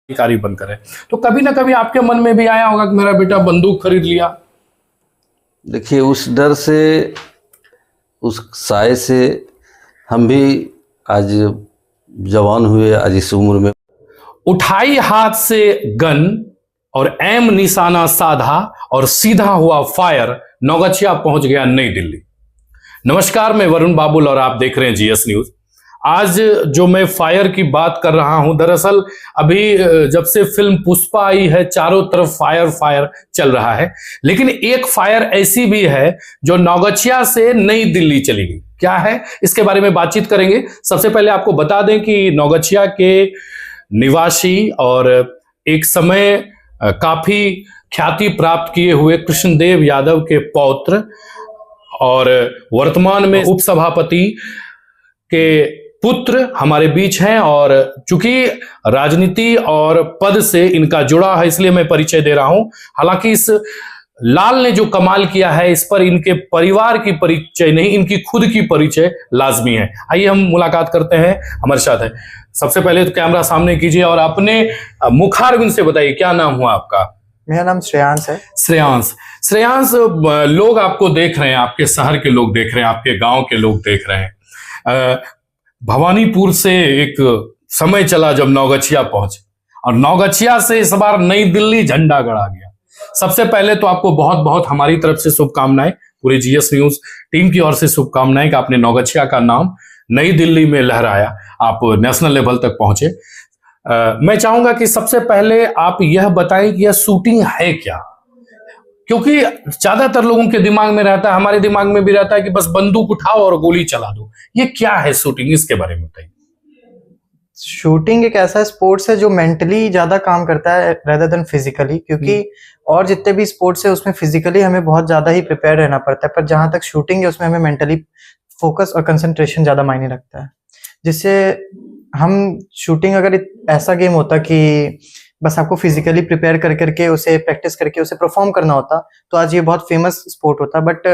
अधिकारी बनकर है। तो कभी ना कभी आपके मन में भी आया होगा कि मेरा बेटा बंदूक खरीद लिया। देखिए, उस डर से, उस साय से हम भी आज जवान हुए, आज इस उम्र में। उठाई हाथ से गन और एम निशाना साधा और सीधा हुआ फायर, नौगछिया पहुंच गया नई दिल्ली। नमस्कार, मैं वरुण बाबुल और आप देख रहे हैं जीएस न्यूज। आज जो मैं फायर की बात कर रहा हूं, दरअसल अभी जब से फिल्म पुष्पा आई है, चारों तरफ फायर फायर चल रहा है, लेकिन एक फायर ऐसी भी है जो नौगछिया से नई दिल्ली चली गई। क्या है, इसके बारे में बातचीत करेंगे। सबसे पहले आपको बता दें कि नौगछिया के निवासी और एक समय काफी ख्याति प्राप्त किए हुए कृष्णदेव यादव के पौत्र और वर्तमान में उपसभापति के पुत्र हमारे बीच हैं, और चूंकि राजनीति और पद से इनका जुड़ा है इसलिए मैं परिचय दे रहा हूं। हालांकि इस लाल ने जो कमाल किया है, इस पर इनके परिवार की परिचय नहीं, इनकी खुद की परिचय लाजमी है। आइए हम मुलाकात करते हैं। हमारे साथ है, सबसे पहले तो कैमरा सामने कीजिए और अपने मुखारबिंद से बताइए क्या नाम हुआ आपका। मेरा नाम श्रेयांश है। श्रेयांश, लोग आपको देख रहे हैं, आपके शहर के लोग देख रहे हैं, आपके गांव के लोग देख रहे हैं। भवानीपुर से एक समय चला जब नौगछिया पहुंचे, और नौगछिया से इस बार नई दिल्ली झंडा गड़ा गया। सबसे पहले तो आपको बहुत बहुत हमारी तरफ से शुभकामनाएं, पूरे जीएस न्यूज टीम की ओर से शुभकामनाएं कि आपने नौगछिया का नाम नई दिल्ली में लहराया, आप नेशनल लेवल तक पहुंचे। मैं चाहूंगा कि सबसे पहले आप यह बताएं कि यह शूटिंग है क्या, क्योंकि ज्यादातर लोगों के दिमाग में रहता है, हमारे दिमाग में भी रहता है कि बस बंदूक उठाओ और गोली चला दो। ये क्या है शूटिंग, इसके बारे में बताइए। शूटिंग एक ऐसा स्पोर्ट्स है जो मेंटली ज्यादा काम करता है रेदर देन फिजिकली, क्योंकि और जितने भी स्पोर्ट्स है उसमें फिजिकली हमें बहुत ज्यादा ही प्रिपेयर रहना पड़ता है, पर जहां तक शूटिंग है उसमें हमें मेंटली फोकस और कंसंट्रेशन ज्यादा मायने रखता है। जिससे हम शूटिंग, अगर ऐसा गेम होता कि बस आपको फिजिकली प्रिपेयर कर करके उसे प्रैक्टिस करके उसे परफॉर्म करना होता, तो आज ये बहुत फेमस स्पोर्ट होता। बट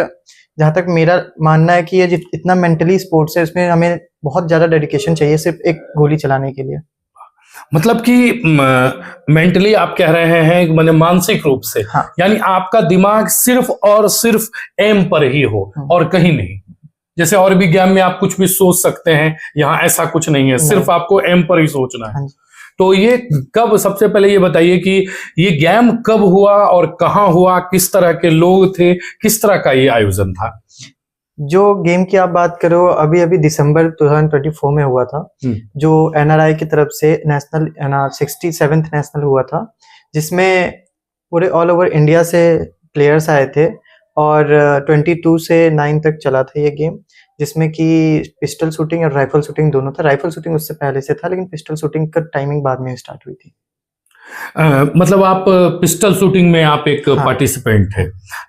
जहां तक मेरा मानना है कि ये इतना मेंटली स्पोर्ट्स है, इसमें हमें बहुत ज्यादा डेडिकेशन चाहिए सिर्फ एक गोली चलाने के लिए। मतलब कि मेंटली आप कह रहे हैं, माने मानसिक रूप से। हाँ। यानी आपका दिमाग सिर्फ और सिर्फ एम पर ही हो और कहीं नहीं। जैसे और भी गेम में आप कुछ भी सोच सकते हैं, यहाँ ऐसा कुछ नहीं है, सिर्फ आपको एम पर ही सोचना है। तो ये कब, सबसे पहले ये बताइए कि ये गेम कब हुआ और कहाँ हुआ, किस तरह के लोग थे, किस तरह का ये आयोजन था? जो गेम की आप बात करो, अभी अभी दिसंबर 2024 में हुआ था, जो एनआरआई की तरफ से नेशनल 67th नेशनल हुआ था, जिसमें पूरे ऑल ओवर इंडिया से प्लेयर्स आए थे, और 22 से 9 तक चला था ये गेम, जिसमें कि पिस्टल शूटिंग और राइफल शूटिंग दोनों था। राइफल शूटिंग उससे पहले से था, लेकिन पिस्टल शूटिंग का टाइमिंग बाद में स्टार्ट हुई थी। मतलब आप पिस्टल शूटिंग में आप एक पार्टिसिपेंट थे।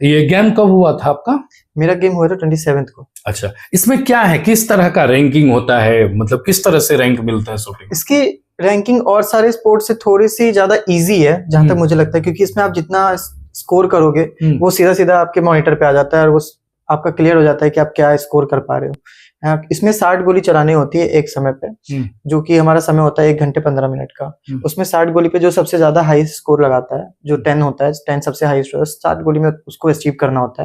ये गेम कब हुआ था आपका? मेरा गेम हुआ था 27th को। अच्छा, इसमें क्या है, किस तरह का रैंकिंग होता है, मतलब किस तरह से रैंक मिलता है शूटिंग? इसकी रैंकिंग और सारे स्पोर्ट्स से थोड़ी सी ज्यादा इजी है जहां तक मुझे लगता है, क्योंकि इसमें आप जितना स्कोर करोगे वो सीधा सीधा आपके मॉनिटर पे आ जाता है, और वो आपका क्लियर हो जाता है कि आप क्या स्कोर कर पा रहे हो। इसमें 60 गोली चलानी होती है एक समय पे, जो कि हमारा समय होता है 1 घंटे 15 मिनट का। उसमें 60 गोली पे जो सबसे ज्यादा हाई स्कोर लगाता है, जो 10 होता है, 10 सबसे हाईएस्ट होता है, 60 गोली में उसको अचीव करना होता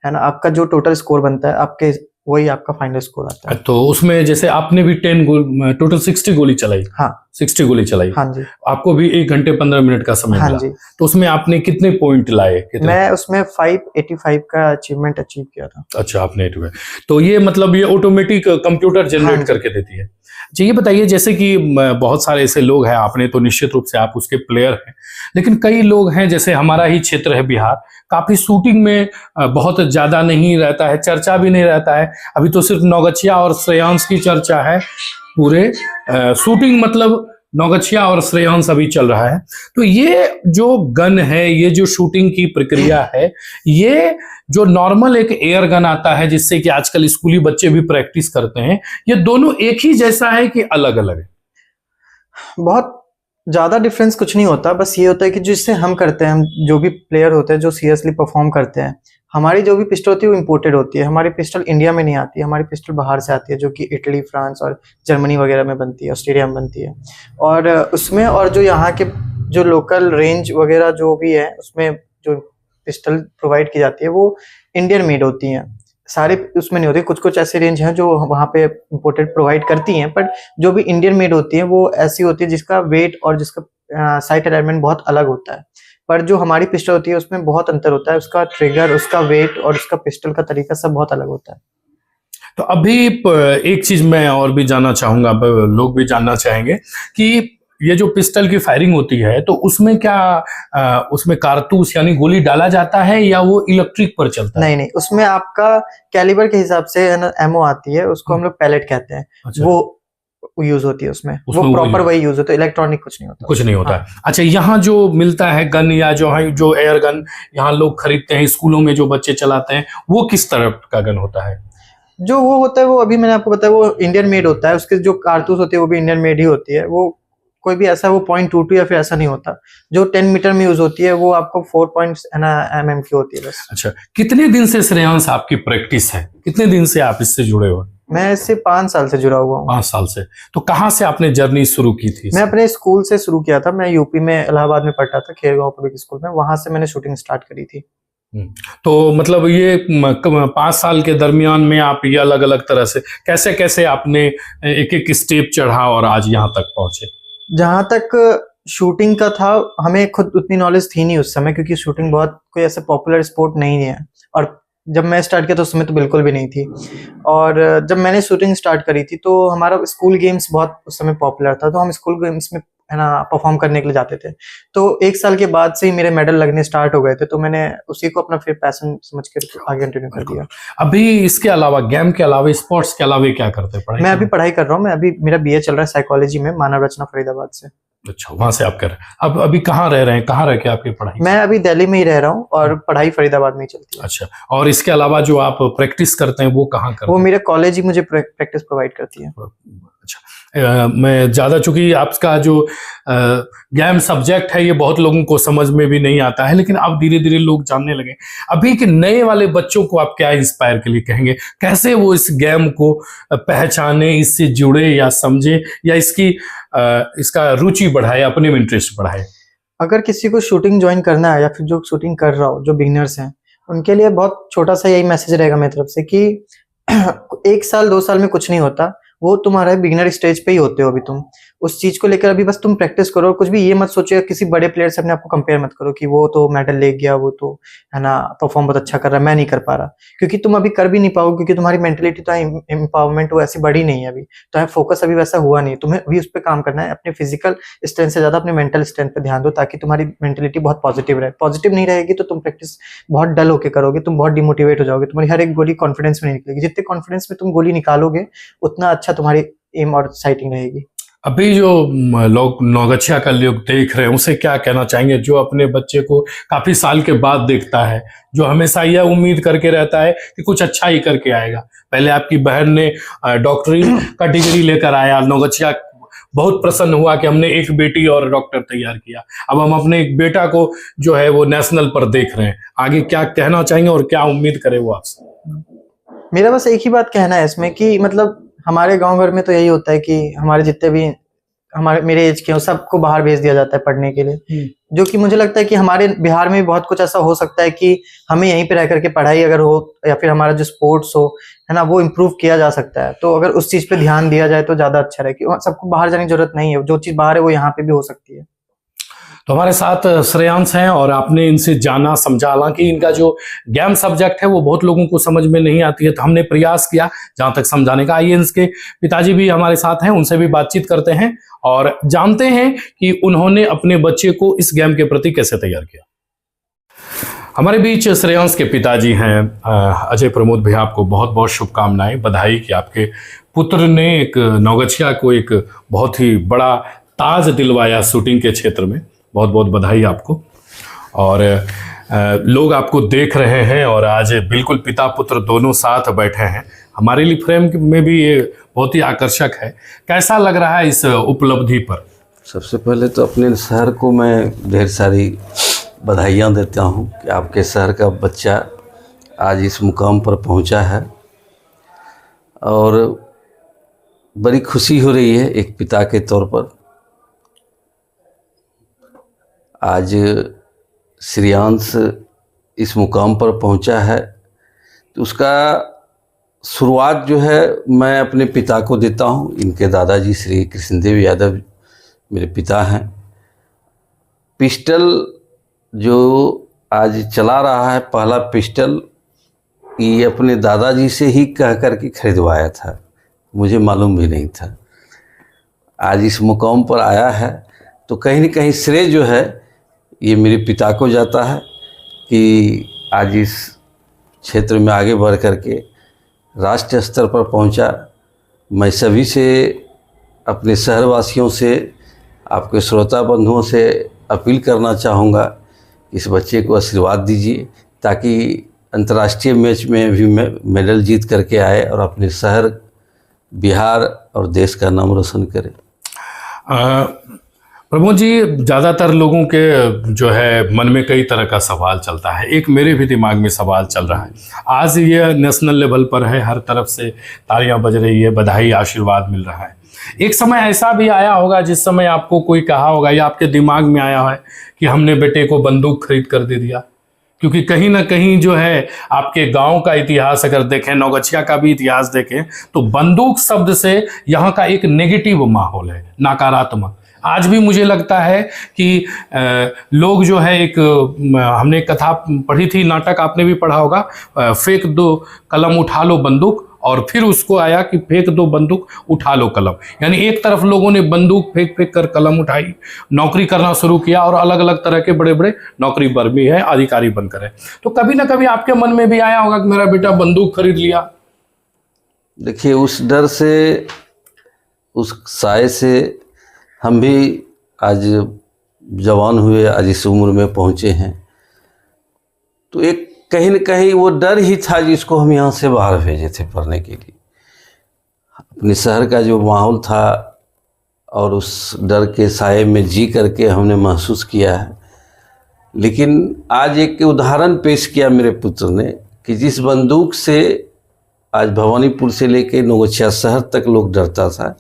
है ना। आपका जो टोटल स्कोर बनता है आपके, वही आपका फाइनल स्कोर आता है। तो उसमें जैसे आपने भी टोटल 60 गोली चलाई। हाँ, 60 गोली चलाई। हाँ जी। आपको भी 1 घंटे 15 मिनट का समय हाँ मिला। जी। तो उसमें आपने कितने पॉइंट लाए? मैं उसमें 585 का अचीवमेंट अचीव किया था। अच्छा, आपने तो ये मतलब ये ऑटोमेटिक कंप्यूटर जनरेट करके देती है। अच्छा, ये बताइए, जैसे कि बहुत सारे ऐसे लोग हैं, आपने तो निश्चित रूप से आप उसके प्लेयर हैं, लेकिन कई लोग हैं, जैसे हमारा ही क्षेत्र है बिहार, काफी शूटिंग में बहुत ज्यादा नहीं रहता है, चर्चा भी नहीं रहता है। अभी तो सिर्फ नौगछिया और श्रेयांश की चर्चा है, पूरे शूटिंग मतलब नौगछिया और श्रेयांश अभी चल रहा है। तो ये जो गन है, ये जो शूटिंग की प्रक्रिया है, ये जो नॉर्मल एक एयर गन आता है जिससे कि आजकल स्कूली बच्चे भी प्रैक्टिस करते हैं, ये दोनों एक ही जैसा है कि अलग अलग है? बहुत ज्यादा डिफरेंस कुछ नहीं होता, बस ये होता है कि जिससे हम करते हैं, हम जो भी प्लेयर होते हैं जो सीरियसली परफॉर्म करते हैं, हमारी जो भी पिस्टल होती है वो इम्पोर्टेड होती है। हमारी पिस्टल इंडिया में नहीं आती है, हमारी पिस्टल बाहर से आती है, जो कि इटली, फ्रांस और जर्मनी वगैरह में बनती है, ऑस्ट्रेलिया में बनती है। और उसमें और जो यहाँ के जो लोकल रेंज वगैरह जो भी है उसमें जो पिस्टल प्रोवाइड की जाती है वो इंडियन मेड होती हैं। सारे उसमें नहीं होते, कुछ कुछ ऐसे रेंज हैं जो वहाँ पे इम्पोर्टेड प्रोवाइड करती हैं, बट जो भी इंडियन मेड होती है वो ऐसी होती है जिसका वेट और जिसका साइट अलाइनमेंट बहुत अलग होता है। पर जो हमारी पिस्टल होती है उसमें बहुत अंतर होता है, उसका ट्रिगर, उसका वेट और उसका पिस्टल का तरीका सब बहुत अलग होता है। तो अभी एक चीज मैं और भी जानना चाहूंगा, अब लोग भी जानना चाहेंगे कि ये जो पिस्टल की फायरिंग होती है तो उसमें क्या उसमें कारतूस यानी गोली डाला जाता है या वो इलेक्ट्रिक पर चलता है? नहीं नहीं, उसमें आपका कैलिबर के हिसाब से है ना एमओ आती है, उसको हम लोग पैलेट कहते हैं। अच्छा। वो यूज होती है उसमें उसमें वो वो प्रॉपर use- वही यूज होता है, इलेक्ट्रॉनिक कुछ नहीं होता। कुछ नहीं होता हाँ। है। अच्छा, यहाँ जो मिलता है गन या जो एयर गन यहाँ लोग खरीदते हैं, स्कूलों में जो बच्चे चलाते हैं, वो किस तरह का गन होता है? जो वो होता है वो अभी मैंने आपको बताया वो इंडियन मेड होता है, उसके जो कारतूस होती है वो भी इंडियन मेड ही होती है। वो कोई भी ऐसा वो .22 या फिर ऐसा नहीं होता। जो 10 मीटर में यूज होती है वो आपको 4 की होती है बस। अच्छा, कितने दिन से श्रेयांश आपकी प्रैक्टिस है? कितने दिन से आप इससे जुड़े हो? मैं इससे 5 साल से जुड़ा हुआ हूँ। 5 साल से। तो कहाँ से आपने जर्नी शुरू की थी? मैं अपने स्कूल से शुरू किया था। मैं यूपी में इलाहाबाद में पढ़ता था, खेरगांव पब्लिक स्कूल में, वहां से मैंने शूटिंग स्टार्ट करी थी। तो मतलब ये 5 साल के दरमियान में आप ये अलग अलग तरह से कैसे कैसे आपने एक एक स्टेप चढ़ा और आज यहाँ तक पहुंचे? जहां तक शूटिंग का था, हमें खुद उतनी नॉलेज थी नहीं उस समय, क्योंकि शूटिंग बहुत कोई ऐसा पॉपुलर स्पोर्ट नहीं है। और जब मैं स्टार्ट किया तो उस समय तो बिल्कुल भी नहीं थी। और जब मैंने शूटिंग स्टार्ट करी थी तो हमारा स्कूल गेम्स बहुत उस समय पॉपुलर था, तो हम स्कूल गेम्स में है ना परफॉर्म करने के लिए जाते थे। तो 1 साल के बाद से ही मेरे मेडल लगने स्टार्ट हो गए थे, तो मैंने उसी को अपना फिर पैशन समझ के आगे कंटिन्यू कर दिया। अभी इसके अलावा, गेम के अलावा, स्पोर्ट्स के अलावा क्या करते हैं? पढ़ाई? मैं अभी पढ़ाई कर रहा हूँ। मैं अभी मेरा BA चल रहा है साइकोलॉजी में, मानव रचना फरीदाबाद से। अच्छा, वहां से आप कर रहे हैं। अब अभी कहाँ रह रहे हैं? कहाँ रह के आपकी पढ़ाई? मैं अभी दिल्ली में ही रह रहा हूँ और पढ़ाई फरीदाबाद में ही चलती है। अच्छा, और इसके अलावा जो आप प्रैक्टिस करते हैं वो कहाँ करते वो हैं? मेरे कॉलेज ही मुझे प्रैक्टिस प्रोवाइड करती है। अच्छा, मैं ज़्यादा, चूंकि आपका जो गेम सब्जेक्ट है ये बहुत लोगों को समझ में भी नहीं आता है, लेकिन अब धीरे धीरे लोग जानने लगे। अभी के नए वाले बच्चों को आप क्या इंस्पायर के लिए कहेंगे? कैसे वो इस गेम को पहचाने, इससे जुड़े या समझे, या इसका रुचि बढ़ाए, अपने में इंटरेस्ट बढ़ाए? अगर किसी को शूटिंग ज्वाइन करना है या फिर जो शूटिंग कर रहा हो, जो बिगिनर्स हैं, उनके लिए बहुत छोटा सा यही मैसेज रहेगा मेरी तरफ से कि 1 साल 2 साल में कुछ नहीं होता। वो तुम्हारे बिगिनर स्टेज पे ही होते हो अभी तुम। उस चीज को लेकर अभी बस तुम प्रैक्टिस करो। कुछ भी ये मत सोचो, किसी बड़े प्लेयर से अपने आप को कंपेयर मत करो कि वो तो मेडल ले गया, वो तो है ना परफॉर्म बहुत अच्छा कर रहा है, मैं नहीं कर पा रहा। क्योंकि तुम अभी कर भी नहीं पाओगे, क्योंकि तुम्हारी मेंटलिटी तो एम्पावरमेंट वो ऐसी बड़ी नहीं है अभी। तो फोकस अभी वैसा हुआ नहीं। तुम्हें अभी उस पर काम करना है। अपने फिजिकल स्ट्रेंथ से ज्यादा अपने मेंटल स्ट्रेंथ पे ध्यान दो, ताकि तुम्हारी मेंटलिटी बहुत पॉजिटिव रहे। पॉजिटिव नहीं रहेगी तो तुम प्रैक्टिस बहुत डल होकर करोगे, तुम बहुत डिमोटिवेट हो जाओगे। तुम्हारी हर एक गोली कॉन्फिडेंस में नहीं निकलेगी। जितने कॉन्फिडेंस में तुम गोली निकालोगे उतना अच्छा तुम्हारी एम और साइटिंग रहेगी। अभी जो लोग नौगछिया का लोग देख रहे हैं उसे क्या कहना चाहेंगे, जो अपने बच्चे को काफी साल के बाद देखता है, जो हमेशा यह उम्मीद करके रहता है कि कुछ अच्छा ही करके आएगा? पहले आपकी बहन ने डॉक्टरी का डिग्री लेकर आया, नौगछिया बहुत प्रसन्न हुआ कि हमने एक बेटी और डॉक्टर तैयार किया। अब हम अपने एक बेटा को जो है वो नेशनल पर देख रहे हैं। आगे क्या कहना चाहेंगे और क्या उम्मीद करे वो आपसे? मेरा बस एक ही बात कहना है इसमें कि मतलब हमारे गांव घर में तो यही होता है कि हमारे जितने भी मेरे एज के हैं सबको बाहर भेज दिया जाता है पढ़ने के लिए। जो कि मुझे लगता है कि हमारे बिहार में भी बहुत कुछ ऐसा हो सकता है कि हमें यहीं पे रह करके पढ़ाई अगर हो या फिर हमारा जो स्पोर्ट्स हो है ना वो इम्प्रूव किया जा सकता है। तो अगर उस चीज पे ध्यान दिया जाए तो ज्यादा अच्छा रहे। कि सबको बाहर जाने की जरूरत नहीं है, जो चीज बाहर है वो यहाँ पे भी हो सकती है। तो हमारे साथ श्रेयांश हैं और आपने इनसे जाना समझा। हालांकि इनका जो गेम सब्जेक्ट है वो बहुत लोगों को समझ में नहीं आती है, तो हमने प्रयास किया जहां तक समझाने का। आइए इनके पिताजी भी हमारे साथ हैं, उनसे भी बातचीत करते हैं और जानते हैं कि उन्होंने अपने बच्चे को इस गेम के प्रति कैसे तैयार किया। हमारे बीच श्रेयांश के पिताजी हैं अजय प्रमोद भैया। आपको बहुत बहुत शुभकामनाएं, बधाई कि आपके पुत्र ने एक नौगछिया को एक बहुत ही बड़ा ताज दिलवाया शूटिंग के क्षेत्र में। बहुत बहुत बधाई आपको। और लोग आपको देख रहे हैं और आज बिल्कुल पिता पुत्र दोनों साथ बैठे हैं। हमारे लिए फ्रेम में भी ये बहुत ही आकर्षक है। कैसा लग रहा है इस उपलब्धि पर? सबसे पहले तो अपने शहर को मैं ढेर सारी बधाइयाँ देता हूँ कि आपके शहर का बच्चा आज इस मुकाम पर पहुंचा है और बड़ी खुशी हो रही है एक पिता के तौर पर। आज श्रेयांश इस मुकाम पर पहुंचा है तो उसका शुरुआत जो है मैं अपने पिता को देता हूं। इनके दादाजी श्री कृष्णदेव यादव मेरे पिता हैं। पिस्टल जो आज चला रहा है, पहला पिस्टल ये अपने दादाजी से ही कह कर के खरीदवाया था, मुझे मालूम भी नहीं था। आज इस मुकाम पर आया है तो कहीं न कहीं श्रेय जो है ये मेरे पिता को जाता है कि आज इस क्षेत्र में आगे बढ़ कर के राष्ट्रीय स्तर पर पहुंचा। मैं सभी से, अपने शहरवासियों से, आपके श्रोता बंधुओं से अपील करना चाहूँगा इस बच्चे को आशीर्वाद दीजिए ताकि अंतर्राष्ट्रीय मैच में भी मेडल जीत करके आए और अपने शहर, बिहार और देश का नाम रोशन करे। प्रमोद जी, ज़्यादातर लोगों के जो है मन में कई तरह का सवाल चलता है। एक मेरे भी दिमाग में सवाल चल रहा है। आज ये नेशनल लेवल पर है, हर तरफ से तालियां बज रही है, बधाई, आशीर्वाद मिल रहा है। एक समय ऐसा भी आया होगा जिस समय आपको कोई कहा होगा या आपके दिमाग में आया है कि हमने बेटे को बंदूक खरीद कर दे दिया, क्योंकि कहीं ना कहीं जो है आपके गांव का इतिहास अगर देखें, नौगछिया का भी इतिहास देखें, तो बंदूक शब्द से यहाँ का एक नेगेटिव माहौल है, नकारात्मक। आज भी मुझे लगता है कि लोग जो है हमने एक कथा पढ़ी थी, नाटक आपने भी पढ़ा होगा, फेंक दो कलम उठा लो बंदूक, और फिर उसको आया कि फेंक दो बंदूक उठा लो कलम। यानी एक तरफ लोगों ने बंदूक फेंक फेंक कर कलम उठाई, नौकरी करना शुरू किया और अलग अलग तरह के बड़े बड़े नौकरी पर भी है, अधिकारी बनकर है। तो कभी ना कभी आपके मन में भी आया होगा कि मेरा बेटा बंदूक खरीद लिया। देखिए, उस डर से, उस साए से हम भी आज जवान हुए, आज इस उम्र में पहुँचे हैं। तो एक कहीं न कहीं वो डर ही था जिसको हम यहाँ से बाहर भेजे थे पढ़ने के लिए। अपने शहर का जो माहौल था और उस डर के साए में जी करके हमने महसूस किया है। लेकिन आज एक उदाहरण पेश किया मेरे पुत्र ने कि जिस बंदूक से आज भवानीपुर से लेके नौगछिया शहर तक लोग डरता था,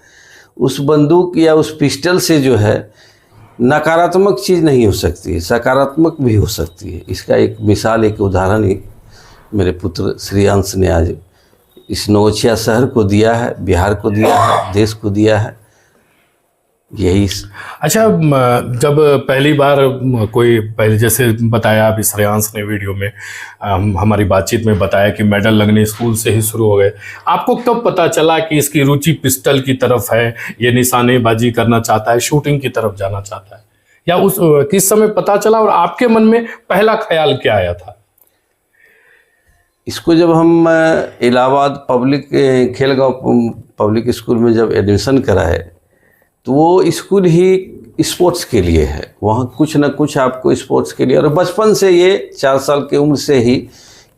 उस बंदूक या उस पिस्टल से जो है नकारात्मक चीज़ नहीं हो सकती है, सकारात्मक भी हो सकती है। इसका एक मिसाल, एक उदाहरण ही मेरे पुत्र श्रेयांश ने आज इस नौगछिया शहर को दिया है, बिहार को दिया है, देश को दिया है। यही। अच्छा, जब पहली बार पहले जैसे बताया अभी श्रेयांश ने वीडियो में, हमारी बातचीत में बताया कि मेडल लगने स्कूल से ही शुरू हो गए, आपको कब पता चला कि इसकी रुचि पिस्टल की तरफ है, ये निशानेबाजी करना चाहता है, शूटिंग की तरफ जाना चाहता है, या उस किस समय पता चला और आपके मन में पहला ख्याल क्या आया था? इसको जब हम Allahabad public Khelgaon public school में जब एडमिशन कराए तो वो स्कूल ही स्पोर्ट्स के लिए है, वहाँ कुछ ना कुछ आपको स्पोर्ट्स के लिए, और बचपन से ये 4 साल की उम्र से ही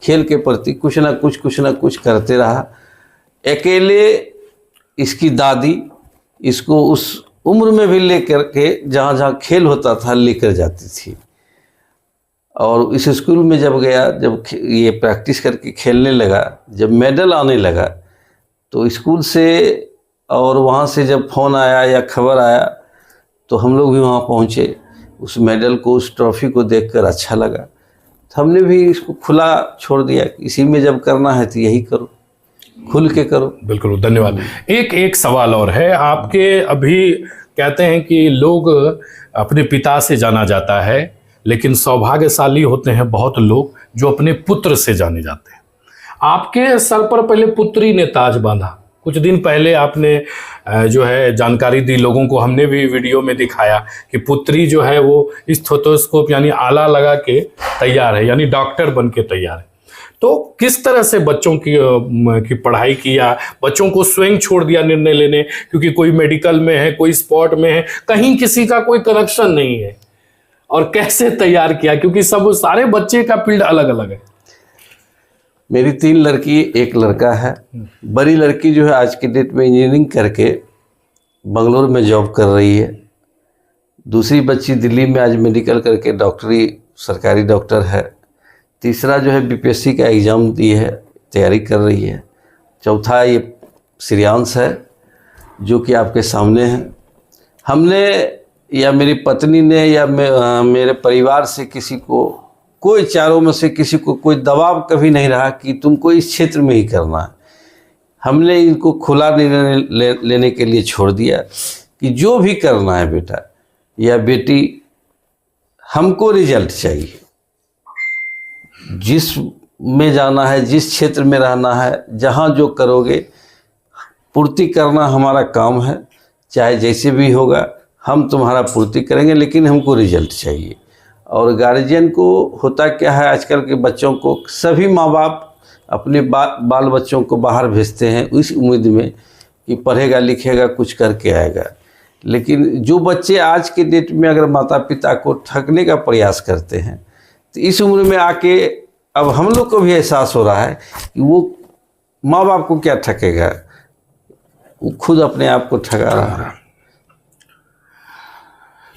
खेल के प्रति कुछ ना कुछ करते रहा। अकेले इसकी दादी इसको उस उम्र में भी लेकर के जहाँ जहाँ खेल होता था लेकर जाती थी। और इस स्कूल में जब गया, जब ये प्रैक्टिस करके खेलने लगा, जब मेडल आने लगा तो स्कूल से और वहाँ से जब फ़ोन आया या खबर आया तो हम लोग भी वहाँ पहुँचे। उस मेडल को, उस ट्रॉफी को देखकर अच्छा लगा, तो हमने भी इसको खुला छोड़ दिया। इसी में जब करना है तो यही करो, खुल के करो। बिल्कुल, धन्यवाद। एक सवाल और है आपके। अभी कहते हैं कि लोग अपने पिता से जाना जाता है, लेकिन सौभाग्यशाली होते हैं बहुत लोग जो अपने पुत्र से जाने जाते हैं। आपके सर पर पहले पुत्री ने ताज बांधा। कुछ दिन पहले आपने जो है जानकारी दी लोगों को, हमने भी वीडियो में दिखाया कि पुत्री जो है वो स्टेथोस्कोप यानी आला लगा के तैयार है, यानी डॉक्टर बन के तैयार है। तो किस तरह से बच्चों की पढ़ाई किया, बच्चों को स्वयं छोड़ दिया निर्णय लेने, क्योंकि कोई मेडिकल में है, कोई स्पोर्ट में है, कहीं किसी का कोई कनेक्शन नहीं है, और कैसे तैयार किया, क्योंकि सब सारे बच्चे का फील्ड अलग अलग है। मेरी 3 लड़की, 1 लड़का है। बड़ी लड़की जो है आज के डेट में इंजीनियरिंग करके बंगलोर में जॉब कर रही है। दूसरी बच्ची दिल्ली में आज मेडिकल करके डॉक्टरी, सरकारी डॉक्टर है। तीसरा जो है बीपीएससी का एग्ज़ाम दी है, तैयारी कर रही है। चौथा ये श्रेयांश है जो कि आपके सामने है। हमने या मेरी पत्नी ने या मेरे परिवार से किसी को, कोई चारों में से किसी को कोई दबाव कभी नहीं रहा कि तुमको इस क्षेत्र में ही करना है। हमने इनको खुला निर्णय लेने के लिए छोड़ दिया कि जो भी करना है बेटा या बेटी, हमको रिजल्ट चाहिए। जिस में जाना है, जिस क्षेत्र में रहना है, जहाँ जो करोगे पूर्ति करना हमारा काम है। चाहे जैसे भी होगा हम तुम्हारा पूर्ति करेंगे, लेकिन हमको रिजल्ट चाहिए। और गार्जियन को होता क्या है, आजकल के बच्चों को सभी माँ बाप अपने बाल बच्चों को बाहर भेजते हैं इस उम्मीद में कि पढ़ेगा लिखेगा कुछ करके आएगा। लेकिन जो बच्चे आज के डेट में अगर माता पिता को ठगने का प्रयास करते हैं, तो इस उम्र में आके अब हम लोग को भी एहसास हो रहा है कि वो माँ बाप को क्या ठगेगा, वो खुद अपने आप को ठगा रहा है।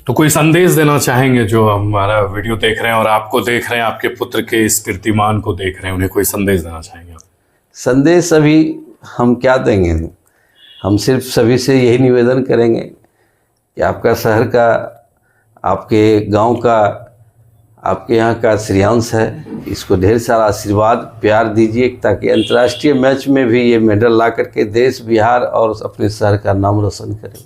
तो कोई संदेश देना चाहेंगे जो हमारा वीडियो देख रहे हैं और आपको देख रहे हैं, आपके पुत्र के इस कीर्तिमान को देख रहे हैं, उन्हें कोई संदेश देना चाहेंगे? संदेश अभी हम क्या देंगे, हम सिर्फ सभी से यही निवेदन करेंगे कि आपका शहर का, आपके गांव का, आपके यहाँ का श्रेयांश है, इसको ढेर सारा आशीर्वाद प्यार दीजिए ताकि अंतर्राष्ट्रीय मैच में भी ये मेडल ला करके देश, बिहार और अपने शहर का नाम रोशन करें।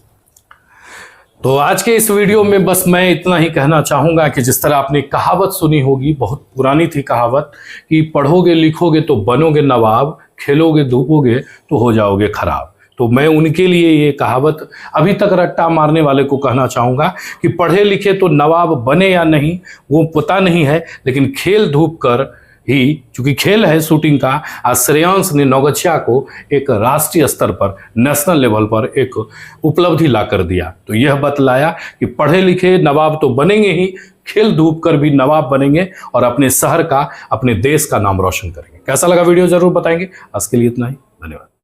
तो आज के इस वीडियो में बस मैं इतना ही कहना चाहूँगा कि जिस तरह आपने कहावत सुनी होगी, बहुत पुरानी थी कहावत, कि पढ़ोगे लिखोगे तो बनोगे नवाब, खेलोगे धूपोगे तो हो जाओगे खराब। तो मैं उनके लिए ये कहावत अभी तक रट्टा मारने वाले को कहना चाहूँगा कि पढ़े लिखे तो नवाब बने या नहीं वो पता नहीं है, लेकिन खेल धूप कर ही, चूंकि खेल है शूटिंग का, आज श्रेयांश ने नौगछिया को एक राष्ट्रीय स्तर पर, नेशनल लेवल पर एक उपलब्धि ला कर दिया। तो यह बतलाया कि पढ़े लिखे नवाब तो बनेंगे ही, खेल धूप कर भी नवाब बनेंगे और अपने शहर का, अपने देश का नाम रोशन करेंगे। कैसा लगा वीडियो जरूर बताएंगे। आज के लिए इतना ही, धन्यवाद।